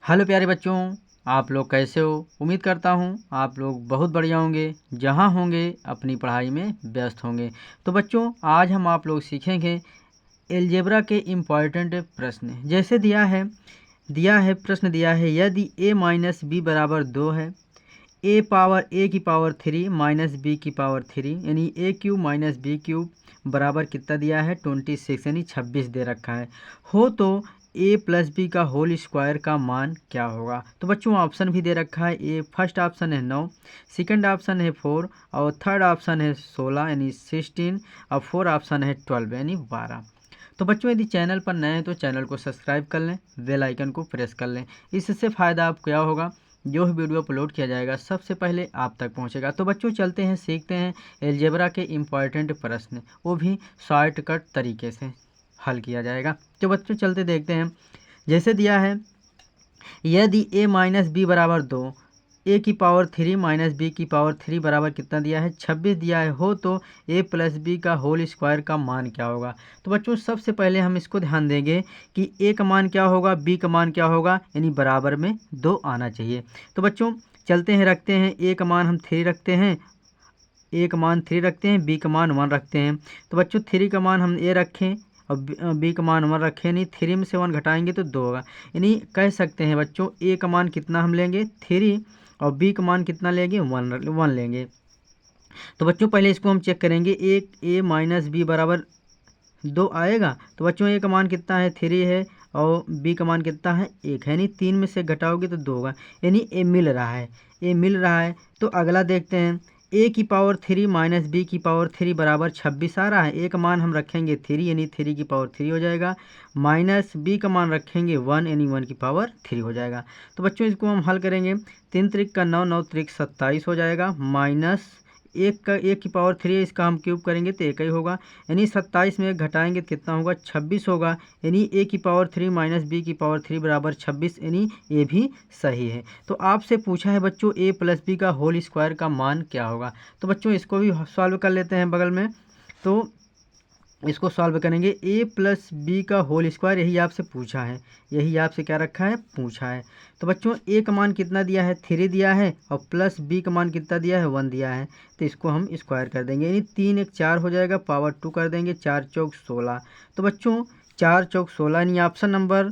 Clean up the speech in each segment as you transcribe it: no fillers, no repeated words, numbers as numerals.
Hello प्यारे बच्चों, आप लोग कैसे हो। उम्मीद करता हूँ आप लोग बहुत बढ़िया होंगे, जहाँ होंगे अपनी पढ़ाई में व्यस्त होंगे। तो बच्चों, आज हम आप लोग सीखेंगे एलजेब्रा के इम्पॉर्टेंट प्रश्न। जैसे प्रश्न दिया है, यदि a माइनस बी बराबर 2 है, a की पावर 3 माइनस बी की पावर 3 यानी a cube minus B cube बराबर कितना दिया है 26 यानी 26 दे रखा है हो, तो a प्लस बी का होल स्क्वायर का मान क्या होगा। तो बच्चों ऑप्शन भी दे रखा है। ए फर्स्ट ऑप्शन है 9, सेकंड ऑप्शन है 4 और थर्ड ऑप्शन है 16 यानी 16 और फोर्थ ऑप्शन है 12 यानी 12। तो बच्चों यदि चैनल पर नए हैं तो चैनल को सब्सक्राइब कर लें, बेल आइकन को प्रेस कर लें। इससे फ़ायदा आपको क्या होगा, जो भी वीडियो अपलोड किया जाएगा सबसे पहले आप तक पहुंचेगा। तो बच्चों चलते हैं, सीखते हैं एलजेब्रा के इम्पॉर्टेंट प्रश्न, वो भी शॉर्टकट तरीके से हल किया जाएगा। तो बच्चों चलते देखते हैं। जैसे दिया है, यदि a माइनस बी बराबर 2, a की पावर 3 माइनस बी की पावर 3 बराबर कितना दिया है 26 दिया है हो, तो a प्लस बी का होल स्क्वायर का मान क्या होगा। तो बच्चों सबसे पहले हम इसको ध्यान देंगे कि a का मान क्या होगा, b का मान क्या होगा, यानी बराबर में 2 आना चाहिए। तो बच्चों चलते हैं, रखते हैं a का मान हम 3 रखते हैं, a का मान 3 रखते हैं, b का मान 1 रखते हैं। तो बच्चों 3 का मान हम a रखें और b का मान 1 रखें, नहीं 3 में से 1 घटाएंगे तो 2 होगा। यानी कह सकते हैं बच्चों a का मान कितना हम लेंगे 3 और b का मान कितना लेंगे 1 लेंगे। तो बच्चों पहले इसको हम चेक करेंगे, एक a माइनस बी बराबर 2 आएगा। तो बच्चों a का मान कितना है 3 है और b का मान कितना है 1 है, यानी 3 में से घटाओगे तो 2 होगा, यानी a मिल रहा है। तो अगला देखते हैं, a की पावर 3 माइनस बी की पावर 3 बराबर 26 आ रहा है। a का मान हम रखेंगे 3 यानी 3 की पावर 3 हो जाएगा, माइनस b का मान रखेंगे 1 यानी 1 की पावर 3 हो जाएगा। तो बच्चों इसको हम हल करेंगे, 3 त्रिक का 9, 9 त्रिक 27 हो जाएगा, माइनस एक की पावर 3 है, इसका हम क्यूब करेंगे तो एक ही होगा, यानी 27 में एक घटाएंगे तो कितना होगा 26 होगा, यानी a की पावर 3 माइनस बी की पावर 3 बराबर 26, यानी ये भी सही है। तो आपसे पूछा है बच्चों a प्लस बी का होल स्क्वायर का मान क्या होगा। तो बच्चों इसको भी सॉल्व कर लेते हैं बगल में। तो इसको सॉल्व करेंगे, a प्लस बी का होल स्क्वायर, यही आपसे पूछा है, यही आपसे क्या रखा है पूछा है। तो बच्चों a का मान कितना दिया है 3 दिया है और प्लस b का मान कितना दिया है 1 दिया है। तो इसको हम स्क्वायर कर देंगे, यानी 3 एक 4 हो जाएगा, पावर 2 कर देंगे, 4 चौक 16। तो बच्चों 4 चौक 16 यानी option number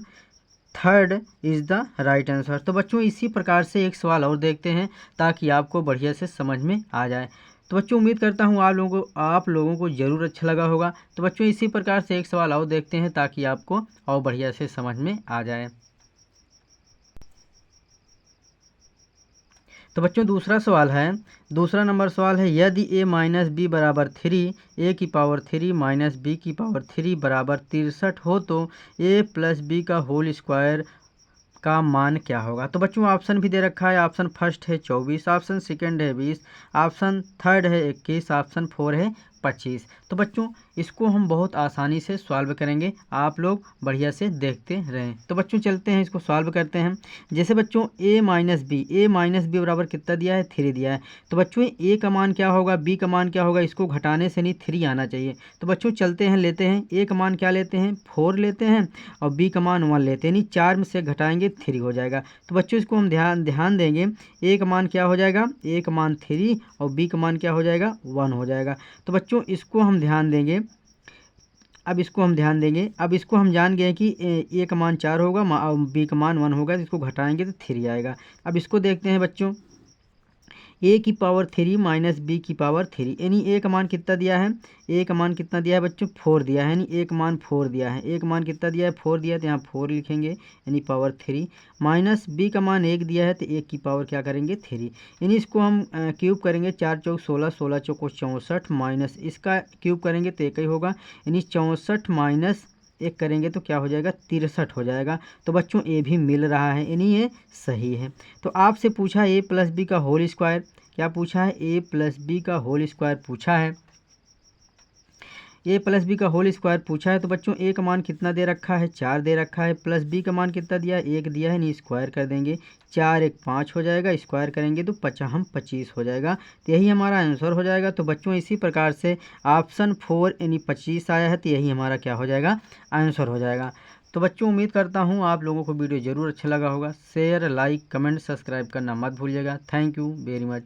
third is the right answer. तो बच्चों इसी प्रकार से एक सवाल और देखते हैं ताकि आपको बढ़िया से समझ में आ जाए। तो बच्चों उम्मीद करता हूँ आप लोगों को ज़रूर अच्छा लगा होगा। तो बच्चों इसी प्रकार से एक सवाल और देखते हैं ताकि आपको और बढ़िया से समझ में आ जाए। तो बच्चों दूसरा नंबर सवाल है, यदि a माइनस बी बराबर 3, a की पावर 3 माइनस बी की पावर 3 बराबर 63 हो, तो a प्लस बी का होल स्क्वायर का मान क्या होगा। तो बच्चों ऑप्शन भी दे रखा है, ऑप्शन फर्स्ट है 24, ऑप्शन सेकंड है 20, ऑप्शन थर्ड है 21, ऑप्शन फोर है 25। तो बच्चों इसको हम बहुत आसानी से सॉल्व करेंगे, आप लोग बढ़िया से देखते रहें। तो बच्चों चलते हैं, इसको सॉल्व करते हैं। जैसे बच्चों a माइनस बी बराबर कितना दिया है 3 दिया है। तो बच्चों a का मान क्या होगा, b का मान क्या होगा, इसको घटाने से नहीं 3 आना चाहिए। तो बच्चों चलते हैं, लेते हैं a का मान क्या लेते हैं 4 लेते हैं और b का मान 1 लेते हैं, यानी 4 में से घटाएंगे 3 हो जाएगा। तो बच्चों इसको हम ध्यान देंगे, a का मान क्या हो जाएगा, a का मान 3 और b का मान क्या हो जाएगा 1 हो जाएगा। तो बच्चों इसको हम ध्यान देंगे, अब इसको हम जान गए कि a का मान 4 होगा और b का मान 1 होगा, तो इसको घटाएंगे तो 3 आएगा। अब इसको देखते हैं बच्चों, a की पावर 3 माइनस बी की पावर 3, यानी a का मान कितना दिया है, a का मान कितना दिया है बच्चों 4 दिया है, यानी a का मान 4 दिया है, a का मान कितना दिया है 4 दिया है, तो यहाँ 4 लिखेंगे यानी पावर 3, माइनस b का मान 1 दिया है तो 1 की पावर क्या करेंगे 3, यानी इसको हम क्यूब करेंगे, 4 चौक 16, 16 चौक 64, माइनस इसका क्यूब करेंगे तो एक ही होगा, यानी 64 माइनस 1 करेंगे तो क्या हो जाएगा 63 हो जाएगा। तो बच्चों ए भी मिल रहा है, यानी ये सही है। तो आपसे पूछा a प्लस बी का होल स्क्वायर, क्या पूछा है a प्लस बी का होल स्क्वायर पूछा है, a प्लस बी का होल स्क्वायर पूछा है। तो बच्चों a का मान कितना दे रखा है 4 दे रखा है, प्लस b का मान कितना दिया है 1 दिया है, नहीं स्क्वायर कर देंगे, 4 1 5 हो जाएगा, स्क्वायर करेंगे तो 25 हो जाएगा, तो यही हमारा आंसर हो जाएगा। तो बच्चों इसी प्रकार से ऑप्शन 4 यानी 25 आया है, तो यही हमारा क्या हो जाएगा आंसर हो जाएगा। तो बच्चों उम्मीद करता हूँ आप लोगों को वीडियो ज़रूर अच्छा लगा होगा। शेयर, लाइक, कमेंट, सब्सक्राइब करना मत भूलिएगा। Thank you very much.